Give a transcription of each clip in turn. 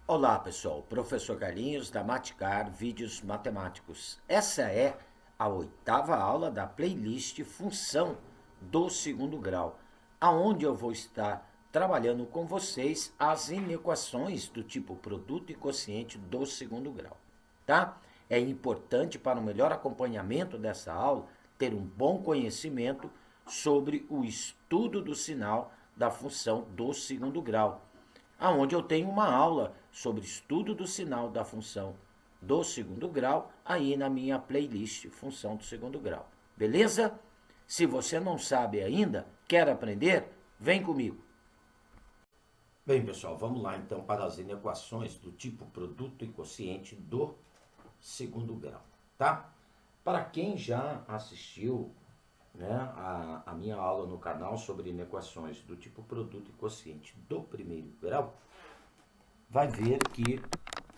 Olá pessoal, Professor Carlinhos da Maticar Vídeos Matemáticos. Essa é a 8ª aula da playlist Função do segundo grau, aonde eu vou estar trabalhando com vocês as inequações do tipo produto e quociente do segundo grau, tá? É importante para o melhor acompanhamento dessa aula ter um bom conhecimento sobre o estudo do sinal da função do segundo grau, aonde eu tenho uma aula sobre estudo do sinal da função do segundo grau aí na minha playlist Função do Segundo Grau. Beleza? Se você não sabe ainda, quer aprender, vem comigo. Bem, pessoal, vamos lá então para as inequações do tipo produto e quociente do segundo grau, tá? Para quem já assistiu, né, a minha aula no canal sobre inequações do tipo produto e quociente do primeiro grau, vai ver que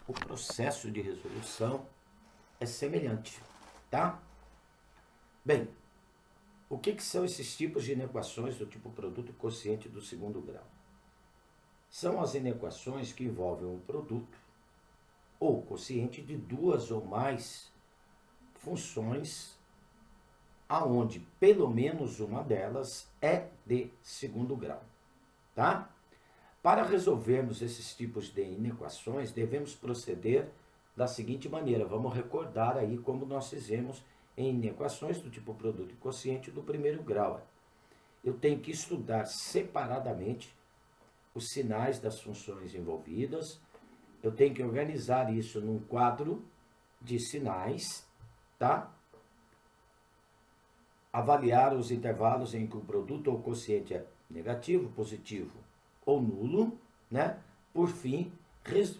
o processo de resolução é semelhante, tá? Bem, o que são esses tipos de inequações do tipo produto e quociente do segundo grau? São as inequações que envolvem um produto ou quociente de duas ou mais funções, aonde pelo menos uma delas é de segundo grau, tá? Para resolvermos esses tipos de inequações, devemos proceder da seguinte maneira. Vamos recordar aí como nós fizemos em inequações do tipo produto e quociente do primeiro grau. Eu tenho que estudar separadamente os sinais das funções envolvidas. Eu tenho que organizar isso num quadro de sinais, tá? Avaliar os intervalos em que o produto ou quociente é negativo, positivo ou nulo, né? Por fim,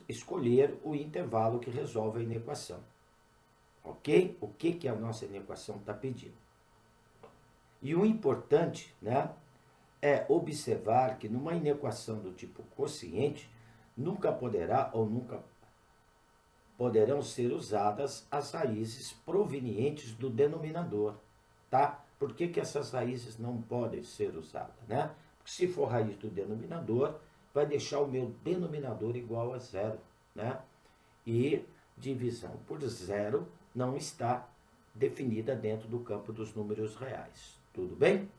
escolher o intervalo que resolve a inequação. Ok? O que a nossa inequação está pedindo? E o importante, né, é observar que numa inequação do tipo quociente, nunca poderá ou nunca poderão ser usadas as raízes provenientes do denominador, tá? Por que essas raízes não podem ser usadas, né? Porque se for raiz do denominador, vai deixar o meu denominador igual a zero, né? E divisão por zero não está definida dentro do campo dos números reais. Tudo bem?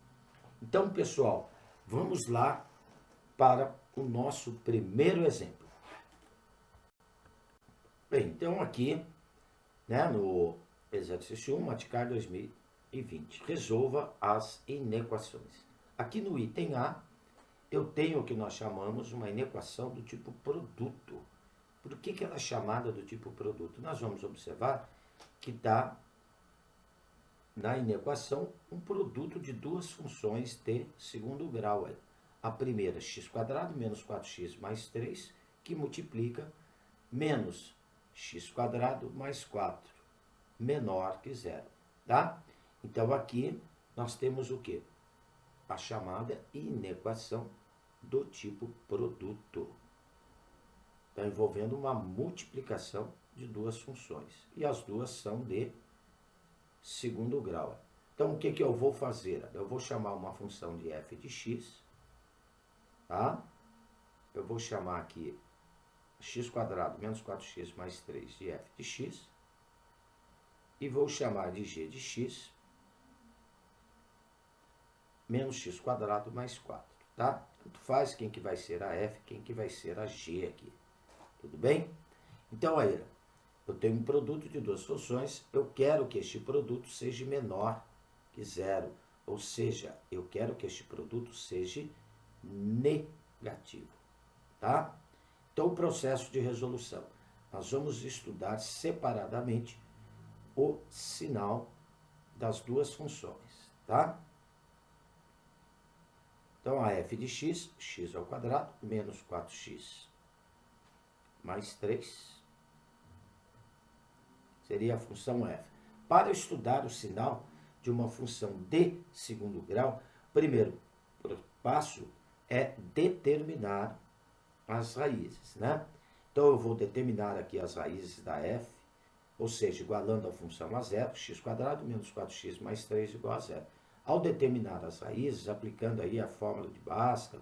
Então, pessoal, vamos lá para o nosso primeiro exemplo. Bem, então aqui, né, no exercício 1, Maticar 2020, resolva as inequações. Aqui no item A, eu tenho o que nós chamamos uma inequação do tipo produto. Por que ela é chamada do tipo produto? Nós vamos observar que está na inequação um produto de duas funções de segundo grau. A primeira, x² menos 4x mais 3, que multiplica menos x² mais 4, menor que zero. Tá? Então, aqui nós temos o quê? A chamada inequação do tipo produto. Está envolvendo uma multiplicação de duas funções. E as duas são de segundo grau. Então, o que eu vou fazer? Eu vou chamar uma função de f de x, tá? Eu vou chamar aqui x² menos 4x mais 3 de f de x, e vou chamar de g de x menos x² mais 4, tá? Tanto faz quem que vai ser a f, quem que vai ser a g aqui. Tudo bem? Então, aí, eu tenho um produto de duas funções, eu quero que este produto seja menor que zero, ou seja, eu quero que este produto seja negativo, tá? Então, o processo de resolução. Nós vamos estudar separadamente o sinal das duas funções, tá? Então, a f de x, x² menos 4x mais 3, seria a função f. Para estudar o sinal de uma função de segundo grau, primeiro passo é determinar as raízes, né? Então, eu vou determinar aqui as raízes da f, ou seja, igualando a função a zero, x² menos 4x mais 3 igual a zero. Ao determinar as raízes, aplicando aí a fórmula de Bhaskara,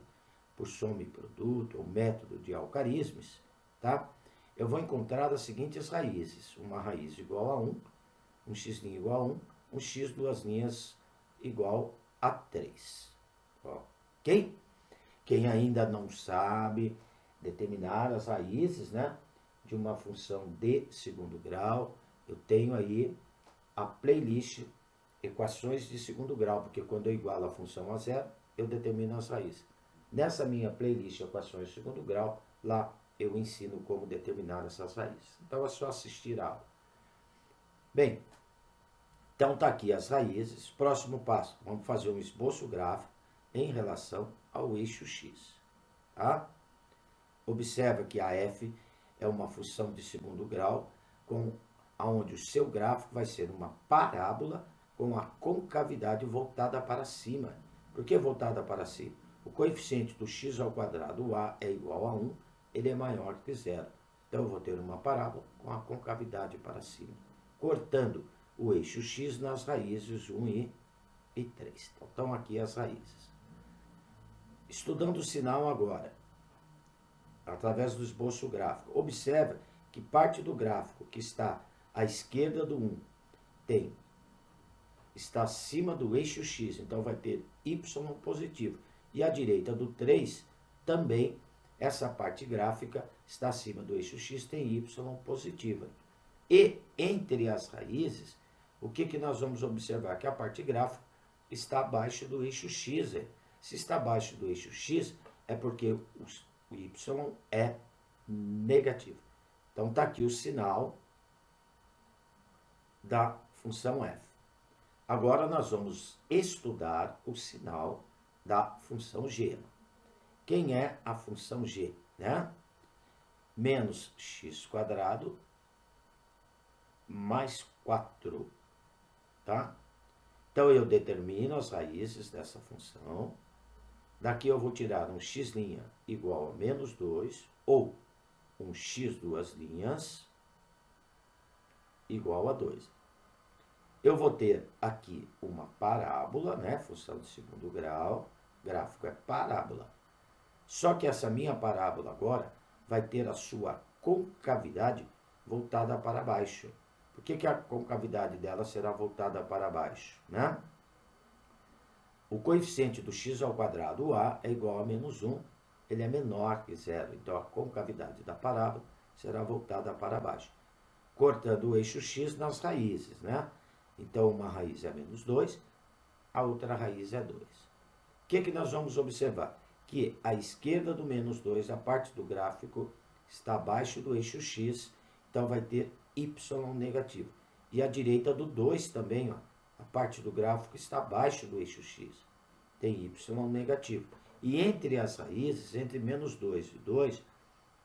por soma e produto, ou método de algarismos, tá? Eu vou encontrar as seguintes raízes. Uma raiz igual a 1, um x' igual a 1, um x duas linhas igual a 3. Ok? Quem ainda não sabe determinar as raízes, né, de uma função de segundo grau, eu tenho aí a playlist equações de segundo grau, porque quando eu igualo a função a zero, eu determino as raízes. Nessa minha playlist equações de segundo grau, lá eu ensino como determinar essas raízes. Então é só assistir a aula. Bem, então tá aqui as raízes. Próximo passo, vamos fazer um esboço gráfico em relação ao eixo x. Tá? Observa que a f é uma função de segundo grau, onde o seu gráfico vai ser uma parábola com a concavidade voltada para cima. Por que voltada para cima? O coeficiente do x ao quadrado, o a, é igual a 1, ele é maior que zero. Então, eu vou ter uma parábola com a concavidade para cima, cortando o eixo x nas raízes 1 e 3. Então, estão aqui as raízes. Estudando o sinal agora, através do esboço gráfico, observa que parte do gráfico que está à esquerda do 1 está acima do eixo x, então vai ter y positivo. E à direita do 3, também, essa parte gráfica está acima do eixo x, tem y positiva. E entre as raízes, o que nós vamos observar? Que a parte gráfica está abaixo do eixo x. Se está abaixo do eixo x, é porque o y é negativo. Então está aqui o sinal da função f. Agora nós vamos estudar o sinal da função g. Quem é a função g? Né? Menos x quadrado mais 4. Tá? Então eu determino as raízes dessa função. Daqui eu vou tirar um x' igual a menos 2, ou um x duas linhas igual a 2. Eu vou ter aqui uma parábola, né? Função de segundo grau, gráfico é parábola. Só que essa minha parábola agora vai ter a sua concavidade voltada para baixo. Por que a concavidade dela será voltada para baixo, né? O coeficiente do x ao quadrado, o a, é igual a menos 1, ele é menor que zero. Então, a concavidade da parábola será voltada para baixo, cortando o eixo x nas raízes, né? Então, uma raiz é menos 2, a outra raiz é 2. O que nós vamos observar? Que à esquerda do menos 2, a parte do gráfico está abaixo do eixo x, então vai ter y negativo. E à direita do 2 também, ó, a parte do gráfico está abaixo do eixo x, tem y negativo. E entre as raízes, entre menos 2 e 2,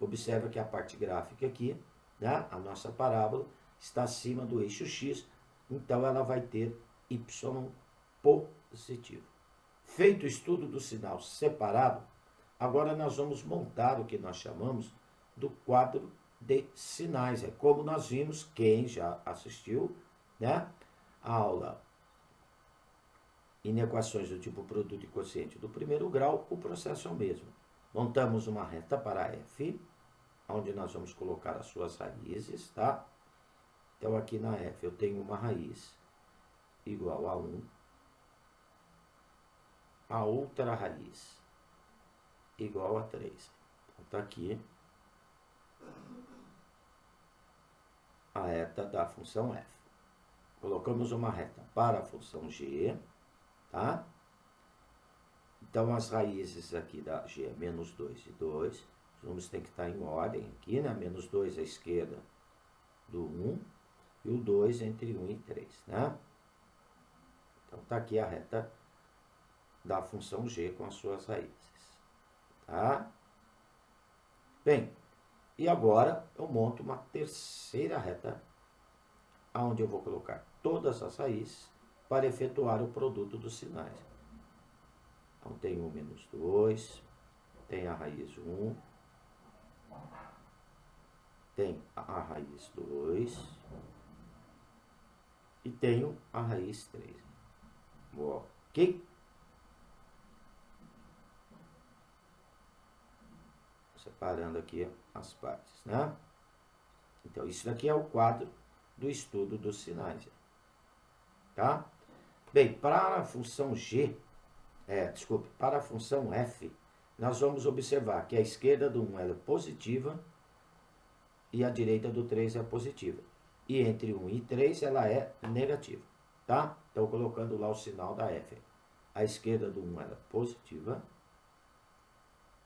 observa que a parte gráfica aqui, né, a nossa parábola, está acima do eixo x, então ela vai ter y positivo. Feito o estudo do sinal separado, agora nós vamos montar o que nós chamamos do quadro de sinais. É como nós vimos, quem já assistiu, né, a aula em equações do tipo produto e quociente do primeiro grau, o processo é o mesmo. Montamos uma reta para f, onde nós vamos colocar as suas raízes, tá? Então, aqui na f eu tenho uma raiz igual a 1, a outra raiz igual a 3. Então, está aqui a reta da função f. Colocamos uma reta para a função g, tá? Então, as raízes aqui da g é menos 2 e 2. Os números têm que estar em ordem aqui, né? Menos 2 à esquerda do 1 e o 2 entre 1 e 3, né? Então, está aqui a reta da função g com as suas raízes, tá? Bem, e agora eu monto uma terceira reta, onde eu vou colocar todas as raízes para efetuar o produto dos sinais. Então, tem o menos 2, tem a raiz 1, tem a raiz 2 e tenho a raiz 3. Ok? separando aqui as partes, né? Então, isso daqui é o quadro do estudo dos sinais, tá? Bem, para a função para a função f, nós vamos observar que a esquerda do 1 ela é positiva e a direita do 3 é positiva. E entre 1 e 3 ela é negativa, tá? Então, colocando lá o sinal da f. A esquerda do 1 ela é positiva,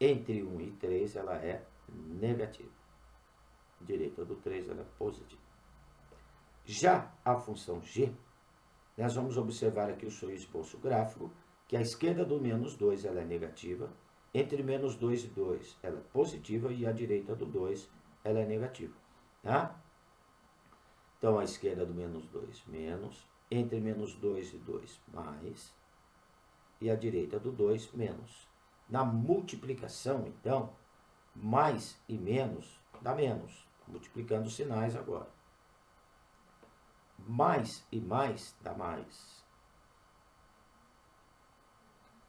entre 1 e 3 ela é negativa. A direita do 3 ela é positiva. Já a função g, nós vamos observar aqui o seu esboço gráfico, que a esquerda do menos 2 ela é negativa, entre menos 2 e 2 ela é positiva e a direita do 2 ela é negativa, tá? Então, a esquerda do menos 2 menos, entre menos 2 e 2 mais, e a direita do 2 menos. Na multiplicação, então, mais e menos dá menos, multiplicando os sinais agora. Mais e mais dá mais.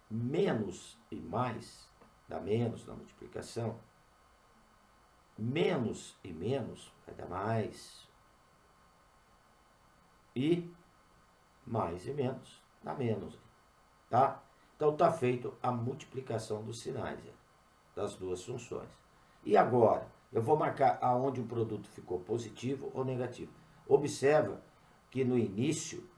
Menos e mais dá menos na multiplicação. Menos e menos vai dar mais. E mais e menos dá menos, tá? Então, está feito a multiplicação dos sinais das duas funções. E agora, eu vou marcar aonde o produto ficou positivo ou negativo. Observa que no início,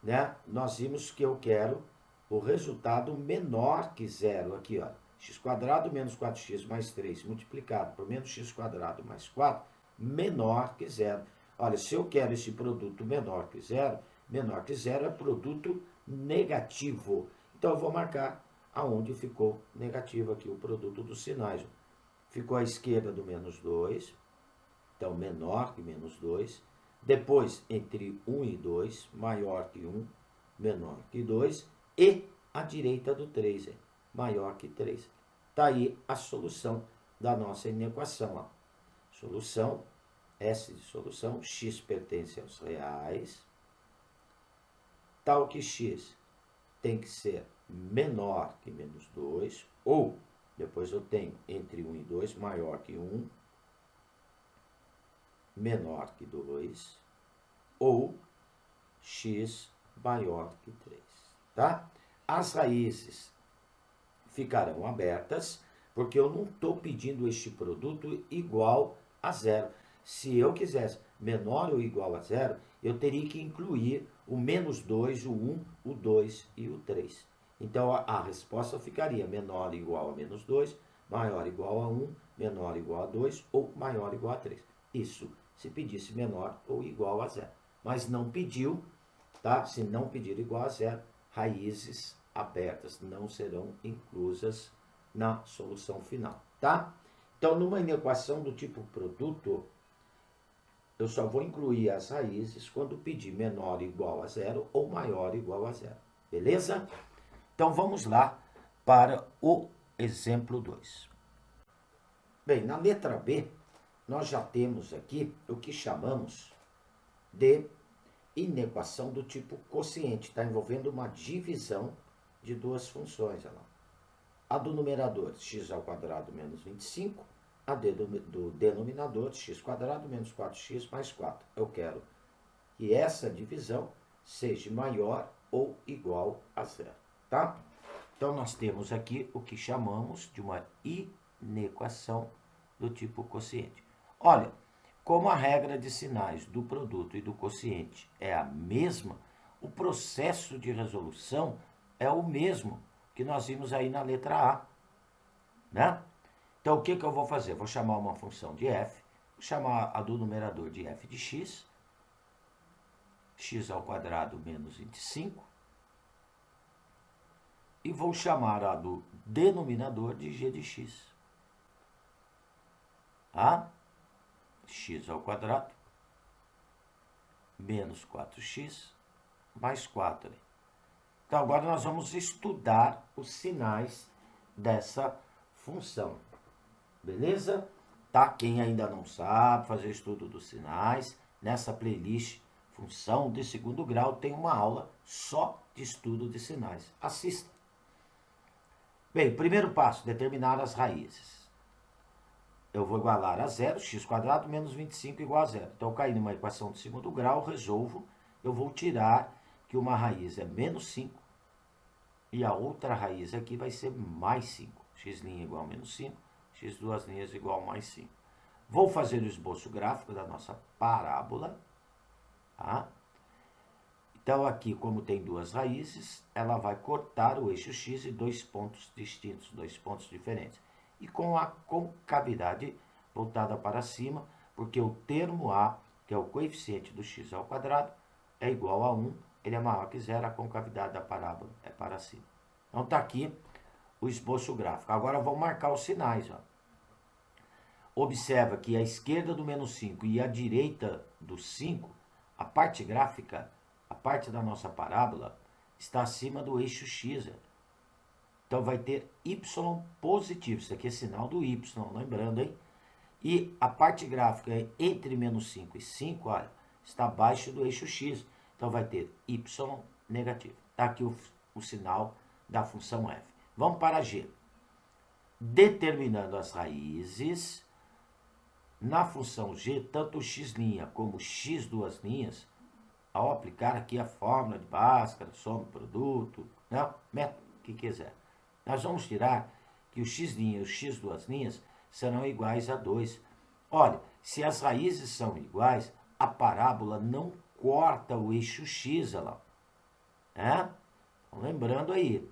né, nós vimos que eu quero o resultado menor que zero. Aqui, ó, x² menos 4x mais 3 multiplicado por menos x² mais 4 menor que zero. Olha, se eu quero esse produto menor que zero é produto negativo. Então, eu vou marcar aonde ficou negativo aqui o produto dos sinais. Ficou à esquerda do menos 2, então menor que menos 2. Depois, entre 1 e 2, maior que 1, menor que 2. E a direita do 3, maior que 3. Está aí a solução da nossa inequação. Ó. Solução, S de solução, x pertence aos reais, tal que x tem que ser menor que menos 2, ou, depois eu tenho entre 1 e 2, maior que 1, menor que 2, ou x maior que 3, tá? As raízes ficarão abertas, porque eu não estou pedindo este produto igual a zero. Se eu quisesse menor ou igual a zero, eu teria que incluir o menos 2, o 1, o 2 e o 3. Então, a resposta ficaria menor ou igual a menos 2, maior ou igual a 1, menor ou igual a 2 ou maior ou igual a 3. Isso se pedisse menor ou igual a zero. Mas não pediu, tá? Se não pedir igual a zero, raízes abertas não serão inclusas na solução final, tá? Então, numa inequação do tipo produto, eu só vou incluir as raízes quando pedir menor ou igual a zero ou maior ou igual a zero. Beleza? Então, vamos lá para o exemplo 2. Bem, na letra B, nós já temos aqui o que chamamos de inequação do tipo quociente. Está envolvendo uma divisão de duas funções. Olha lá. A do numerador, x² menos 25, a do denominador, x² menos 4x mais 4. Eu quero que essa divisão seja maior ou igual a zero, tá? Então, nós temos aqui o que chamamos de uma inequação do tipo quociente. Olha, como a regra de sinais do produto e do quociente é a mesma, o processo de resolução é o mesmo que nós vimos aí na letra A, né? Então, o que eu vou fazer? Vou chamar uma função de f, vou chamar a do numerador de f de x, x² menos 25, e vou chamar a do denominador de g de x. Tá? x² menos 4x mais 4. Então, agora nós vamos estudar os sinais dessa função. Beleza? Tá? Quem ainda não sabe fazer estudo dos sinais, nessa playlist Função de Segundo Grau tem uma aula só de estudo de sinais. Assista. Bem, primeiro passo, determinar as raízes. eu vou igualar a zero, x² menos 25 igual a zero. Então, caindo numa equação de segundo grau, resolvo, eu vou tirar que uma raiz é menos 5 e a outra raiz aqui vai ser mais 5. X' igual a menos 5, x² igual a mais 5. Vou fazer o esboço gráfico da nossa parábola. Tá? Então, aqui, como tem duas raízes, ela vai cortar o eixo x em dois pontos distintos, dois pontos diferentes. E com a concavidade voltada para cima, porque o termo A, que é o coeficiente do x ao quadrado, é igual a 1, ele é maior que zero, a concavidade da parábola é para cima. Então, está aqui o esboço gráfico. Agora, vamos marcar os sinais. Ó. Observa que a esquerda do menos 5 e a direita do 5, a parte gráfica, a parte da nossa parábola, está acima do eixo x. Então, vai ter y positivo. Isso aqui é sinal do y, lembrando, hein? E a parte gráfica entre menos 5 e 5, olha, está abaixo do eixo x. Então, vai ter y negativo. Está aqui o sinal da função f. Vamos para g. Determinando as raízes, na função g, tanto x' como x², ao aplicar aqui a fórmula de Bhaskara, soma e produto, não, método, o que quiser. Nós vamos tirar que o x' e o x² serão iguais a 2. Olha, se as raízes são iguais, a parábola não corta o eixo x, ela, né? Então, lembrando aí,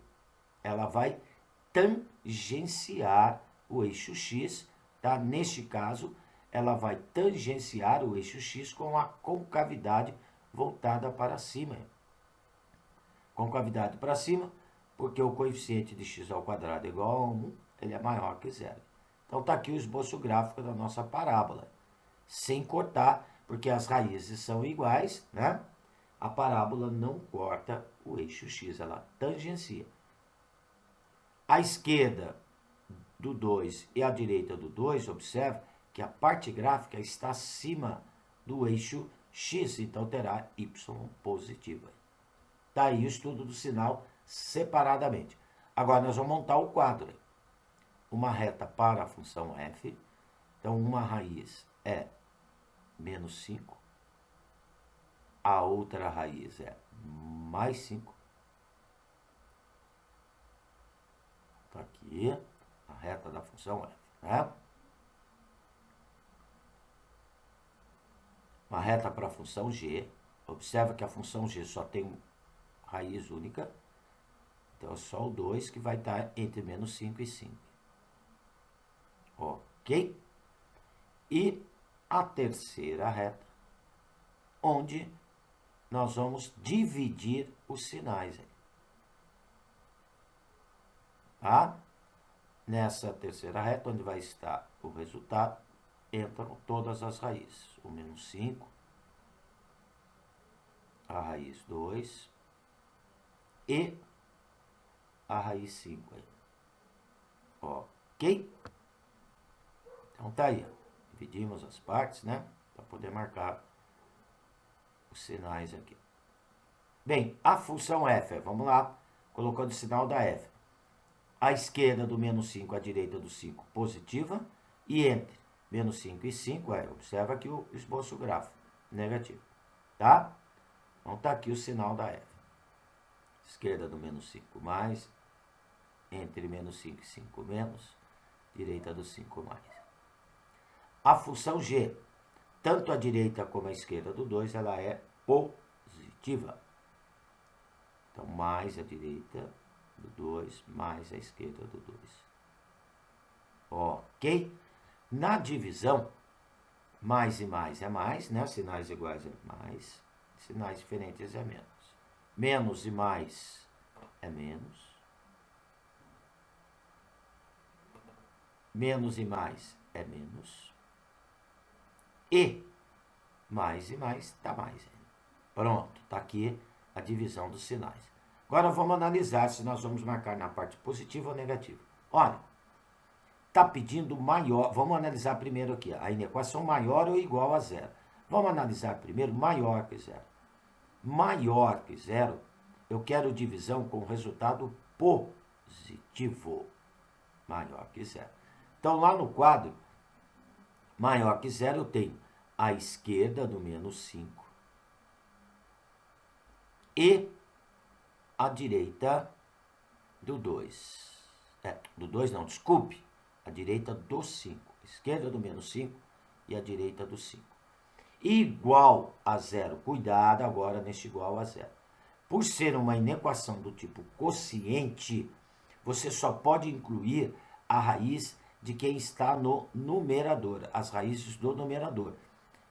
ela vai tangenciar o eixo x, tá? Neste caso, ela vai tangenciar o eixo x com a concavidade voltada para cima. Concavidade para cima, porque o coeficiente de x² é igual a 1, ele é maior que zero. Então, está aqui o esboço gráfico da nossa parábola. Sem cortar, porque as raízes são iguais, né? A parábola não corta o eixo x, ela tangencia. A esquerda do 2 e a direita do 2, observe que a parte gráfica está acima do eixo x, então terá y positiva. Daí o estudo do sinal separadamente. Agora nós vamos montar o quadro. Uma reta para a função f. Então, uma raiz é menos 5. A outra raiz é mais 5. Está aqui a reta da função f. Né? Uma reta para a função g. Observa que a função g só tem raiz única. Então, é só o 2 que vai estar entre menos 5 e 5. Ok? E a terceira reta, onde nós vamos dividir os sinais. Tá? Nessa terceira reta, onde vai estar o resultado, entram todas as raízes. O menos 5, a raiz 2 e a raiz 5. Aí. Ok? Então tá aí. Dividimos as partes, né? Para poder marcar os sinais aqui. Bem, a função f, vamos lá, colocando o sinal da f. A esquerda do menos 5, a direita do 5, positiva. E entre menos 5 e 5, observa aqui o esboço gráfico, negativo. Tá? Então tá aqui o sinal da f. Esquerda do menos 5 mais, entre menos 5 e 5 menos, direita do 5 mais. A função g, tanto a direita como a esquerda do 2, ela é positiva. Então, mais a direita do 2, mais a esquerda do 2. Ok? Na divisão, mais e mais é mais, né? Sinais iguais é mais, sinais diferentes é menos. Menos e mais é menos. Menos e mais é menos. E mais dá mais. Pronto, está aqui a divisão dos sinais. Agora vamos analisar se nós vamos marcar na parte positiva ou negativa. Olha, está pedindo maior, vamos analisar primeiro aqui, a inequação maior ou igual a zero. Vamos analisar primeiro maior que zero. Maior que zero, eu quero divisão com resultado positivo. Maior que zero. Então, lá no quadro, maior que zero, eu tenho a esquerda do menos 5 e a direita do 2. Do 2 não, desculpe. A direita do 5. Esquerda do menos 5 e a direita do 5. Igual a zero. Cuidado agora nesse igual a zero. Por ser uma inequação do tipo quociente, você só pode incluir a raiz de quem está no numerador, as raízes do numerador,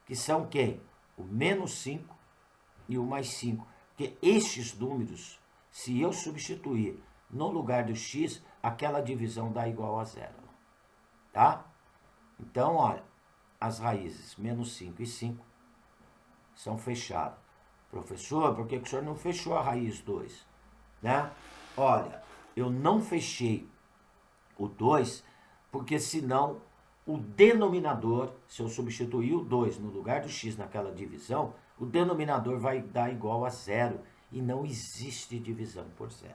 que são quem? O menos 5 e o mais 5. Porque estes números, se eu substituir no lugar do x, aquela divisão dá igual a zero. Tá? Então, olha, as raízes menos 5 e 5 são fechadas. Professor, por que o senhor não fechou a raiz 2? Né? Olha, eu não fechei o 2, porque senão o denominador, se eu substituir o 2 no lugar do x naquela divisão, o denominador vai dar igual a zero. E não existe divisão por zero.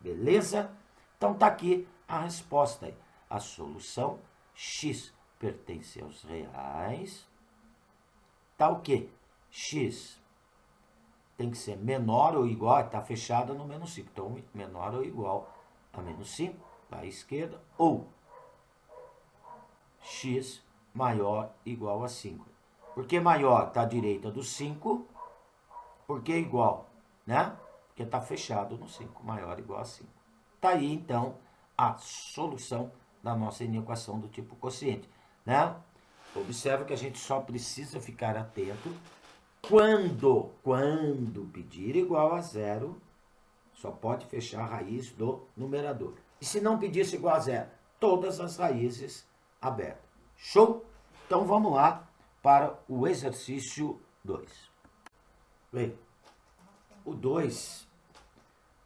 Beleza? Então tá aqui a resposta aí. A solução x pertence aos reais. Tá o quê? X tem que ser menor ou igual, está fechada no menos 5. Então, menor ou igual a menos 5, à esquerda, ou x maior ou igual a 5. Por que maior? Está à direita do 5. Por que igual? Né? Porque está fechado no 5, maior ou igual a 5. Está aí, então, a solução da nossa inequação do tipo quociente. Né? Observa que a gente só precisa ficar atento quando pedir igual a zero, só pode fechar a raiz do numerador. E se não pedisse igual a zero, todas as raízes abertas. Show? Então vamos lá para o exercício 2. Bem, o 2,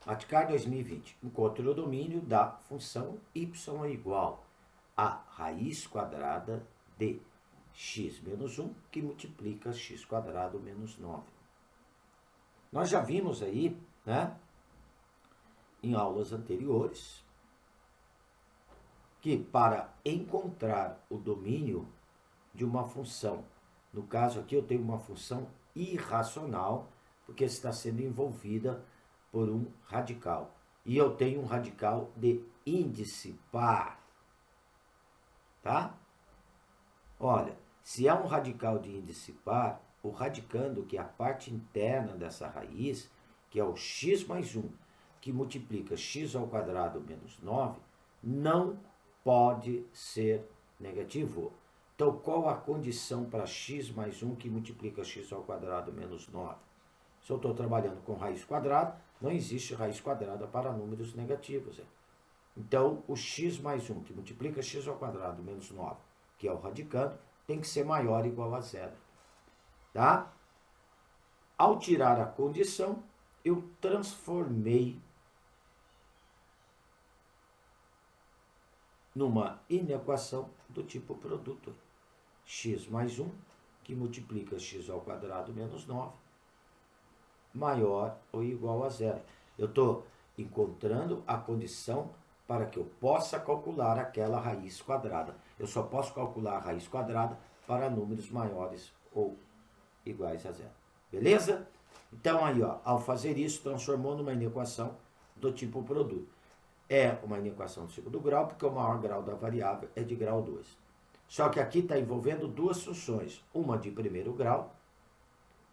Maticar 2020, encontre o domínio da função y é igual a raiz quadrada de x menos 1, que multiplica x quadrado menos 9. Nós já vimos aí, né, em aulas anteriores, que para encontrar o domínio de uma função, no caso aqui eu tenho uma função irracional, porque está sendo envolvida por um radical. E eu tenho um radical de índice par. Tá? Olha, se é um radical de índice par, o radicando, que é a parte interna dessa raiz, que é o x mais 1, que multiplica x ao quadrado menos 9, não pode ser negativo. Então, qual a condição para x mais 1 que multiplica x ao quadrado menos 9? Se eu estou trabalhando com raiz quadrada, não existe raiz quadrada para números negativos. Então, o x mais 1, que multiplica x ao quadrado menos 9, que é o radicando, tem que ser maior ou igual a zero. Tá? Ao tirar a condição, eu transformei numa inequação do tipo produto. X mais 1, que multiplica x ao quadrado menos 9, maior ou igual a zero. Eu estou encontrando a condição para que eu possa calcular aquela raiz quadrada. Eu só posso calcular a raiz quadrada para números maiores ou iguais a zero. Beleza? Então, aí, ó, ao fazer isso, transformou numa inequação do tipo produto. É uma inequação de segundo grau, porque o maior grau da variável é de grau 2. Só que aqui está envolvendo duas funções. Uma de primeiro grau,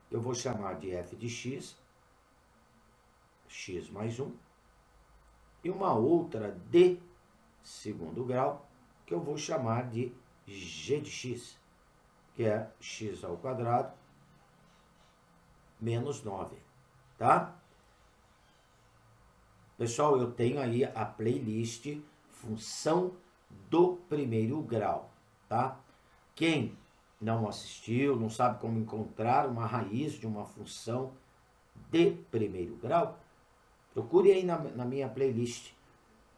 eu vou chamar de f de x, x mais 1, e uma outra de segundo grau, que eu vou chamar de g de x, que é x ao quadrado menos 9, tá? Pessoal, eu tenho aí a playlist função do primeiro grau, tá? Quem não assistiu, não sabe como encontrar uma raiz de uma função de primeiro grau, procure aí na minha playlist.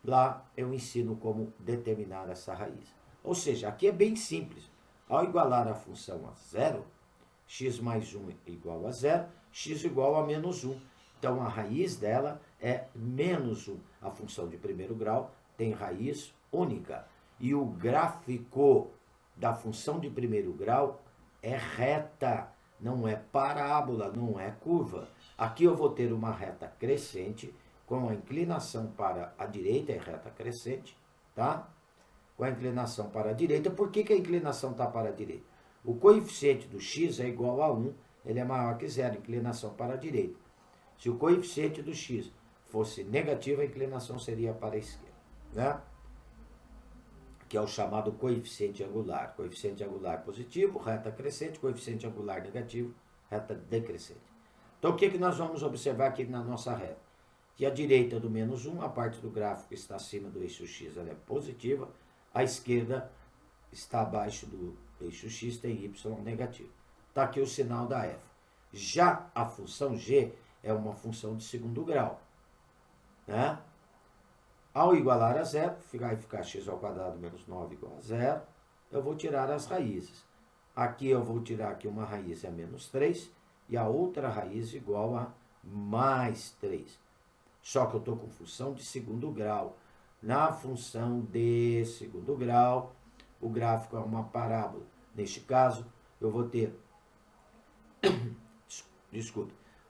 Lá eu ensino como determinar essa raiz. Ou seja, aqui é bem simples. Ao igualar a função a zero, x mais 1 igual a zero, x igual a menos 1. Então, a raiz dela é menos 1. A função de primeiro grau tem raiz única. E o gráfico da função de primeiro grau é reta, não é parábola, não é curva. Aqui eu vou ter uma reta crescente, com a inclinação para a direita, é reta crescente, tá? Com a inclinação para a direita. Por que a inclinação está para a direita? O coeficiente do x é igual a 1, ele é maior que zero, inclinação para a direita. Se o coeficiente do x fosse negativo, a inclinação seria para a esquerda, né? Que é o chamado coeficiente angular. Coeficiente angular positivo, reta crescente, coeficiente angular negativo, reta decrescente. Então, o que nós vamos observar aqui na nossa reta? Que a direita do menos 1, a parte do gráfico que está acima do eixo x, ela é positiva, a esquerda está abaixo do eixo x, tem y negativo. Está aqui o sinal da f. Já a função g é uma função de segundo grau, né? Ao igualar a zero, vai ficar x ao quadrado menos 9 igual a zero, eu vou tirar as raízes. Aqui eu vou tirar que uma raiz é menos 3 e a outra raiz igual a mais 3. Só que eu estou com função de segundo grau. Na função de segundo grau, o gráfico é uma parábola. Neste caso, eu vou ter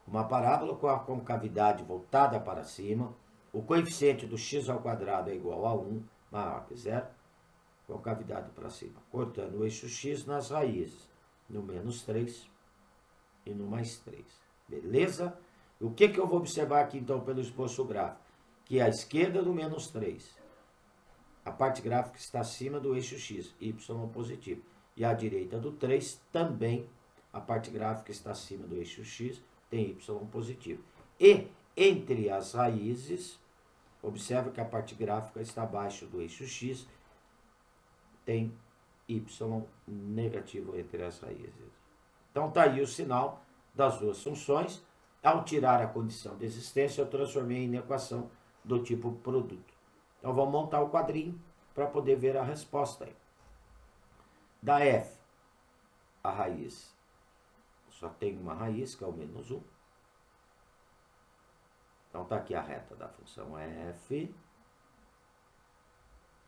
uma parábola com a concavidade voltada para cima. O coeficiente do x ao quadrado é igual a 1, maior que zero, concavidade para cima. Cortando o eixo x nas raízes, no menos 3 e no mais 3. Beleza? O que eu vou observar aqui, então, pelo esboço gráfico? Que a esquerda do menos 3, a parte gráfica está acima do eixo x, y positivo. E a direita do 3 também, a parte gráfica está acima do eixo x, tem y positivo. E entre as raízes, observa que a parte gráfica está abaixo do eixo x, tem y negativo entre as raízes. Então está aí o sinal das duas funções. Ao tirar a condição de existência, eu transformei em equação do tipo produto. Então vamos montar o quadrinho para poder ver a resposta aí. Da f, a raiz só tem uma raiz, que é o menos 1. Então está aqui a reta da função f.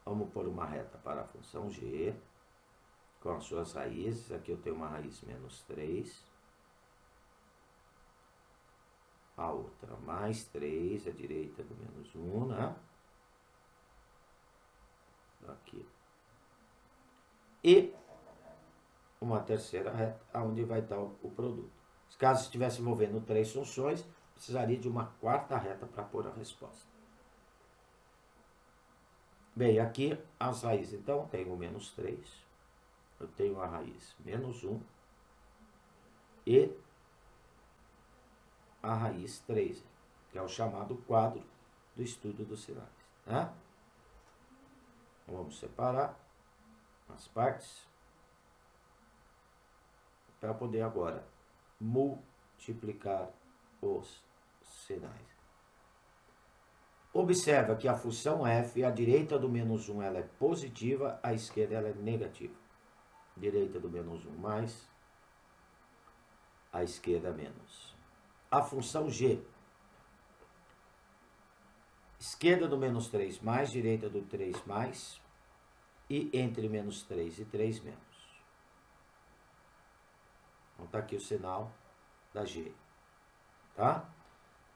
Vamos pôr uma reta para a função g, com as suas raízes. Aqui eu tenho uma raiz menos 3. A outra mais 3, a direita do menos 1, né? Aqui. E uma terceira reta, onde vai estar o produto. Caso estivesse envolvendo 3 funções, precisaria de uma quarta reta para pôr a resposta. Bem, aqui as raízes, então, tenho o menos 3, eu tenho a raiz menos 1 e a raiz 3, que é o chamado quadro do estudo dos sinais, né? Vamos separar as partes para poder agora multiplicar os sinais. Observa que a função f, a direita do menos 1 ela é positiva, a esquerda ela é negativa. Direita do menos 1 mais, a esquerda menos. A função g, esquerda do menos 3 mais, direita do 3 mais, e entre menos 3 e 3 menos. Então está aqui o sinal da g, tá?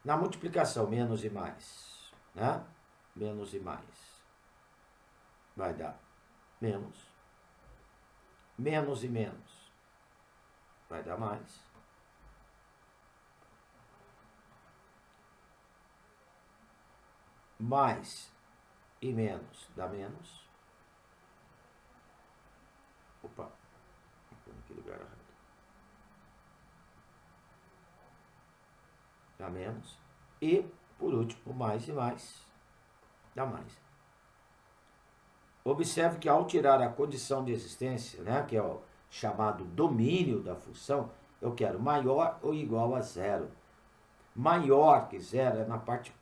Na multiplicação, menos e mais, né? Menos e mais vai dar menos. Menos e menos vai dar mais. Mais e menos dá menos. Opa, estou naquele lugar errado. Dá menos. E, por último, mais e mais dá mais. Observe que ao tirar a condição de existência, né, que é o chamado domínio da função, eu quero maior ou igual a zero. Maior que zero é na parte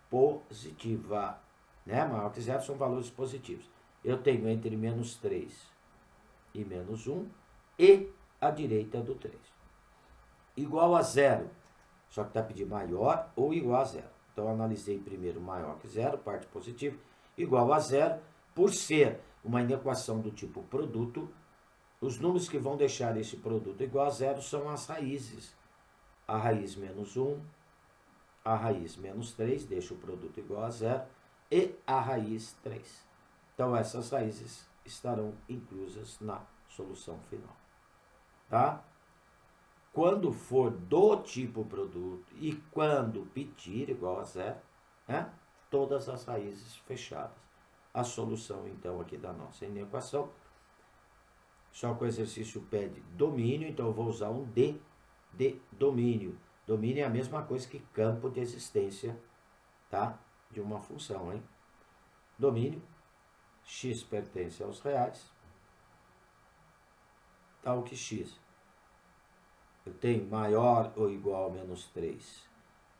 positiva, né? Maior que zero são valores positivos. Eu tenho entre menos 3 e menos 1 e a direita do 3. Igual a zero, só que está pedindo maior ou igual a zero. Então, eu analisei primeiro maior que zero, parte positiva, igual a zero, por ser uma inequação do tipo produto, os números que vão deixar esse produto igual a zero são as raízes. A raiz menos 1, a raiz menos 3, deixa o produto igual a zero, e a raiz 3. Então, essas raízes estarão inclusas na solução final. Tá? Quando for do tipo produto e quando pedir igual a zero, né? Todas as raízes fechadas. A solução, então, aqui da nossa inequação, só que o exercício pede domínio, então eu vou usar um D de domínio. Domínio é a mesma coisa que campo de existência, tá? De uma função, hein? Domínio, x pertence aos reais, tal que x. Eu tenho maior ou igual a menos 3,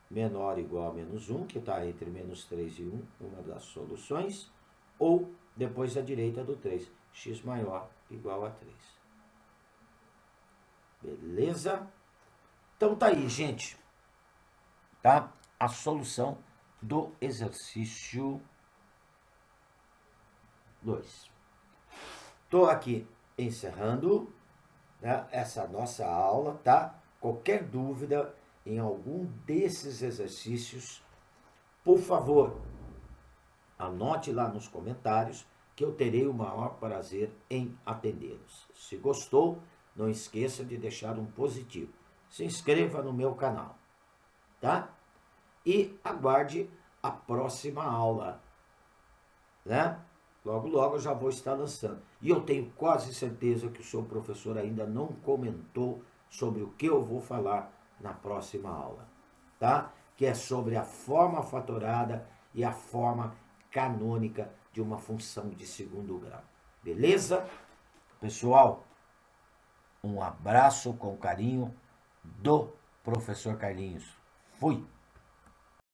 menor ou igual a menos 1, que está entre menos 3 e 1, uma das soluções, ou depois à direita do 3, x maior igual a 3. Beleza? Então tá aí, gente. Tá? A solução do exercício 2. Estou aqui encerrando, né, essa nossa aula, tá? Qualquer dúvida em algum desses exercícios, por favor, anote lá nos comentários que eu terei o maior prazer em atendê-los. Se gostou, não esqueça de deixar um positivo. Se inscreva no meu canal, tá? E aguarde a próxima aula, né? Logo, logo eu já vou estar lançando. E eu tenho quase certeza que o seu professor ainda não comentou sobre o que eu vou falar na próxima aula, tá? Que é sobre a forma fatorada e a forma canônica de uma função de segundo grau. Beleza? Pessoal, um abraço com carinho do professor Carlinhos. Fui!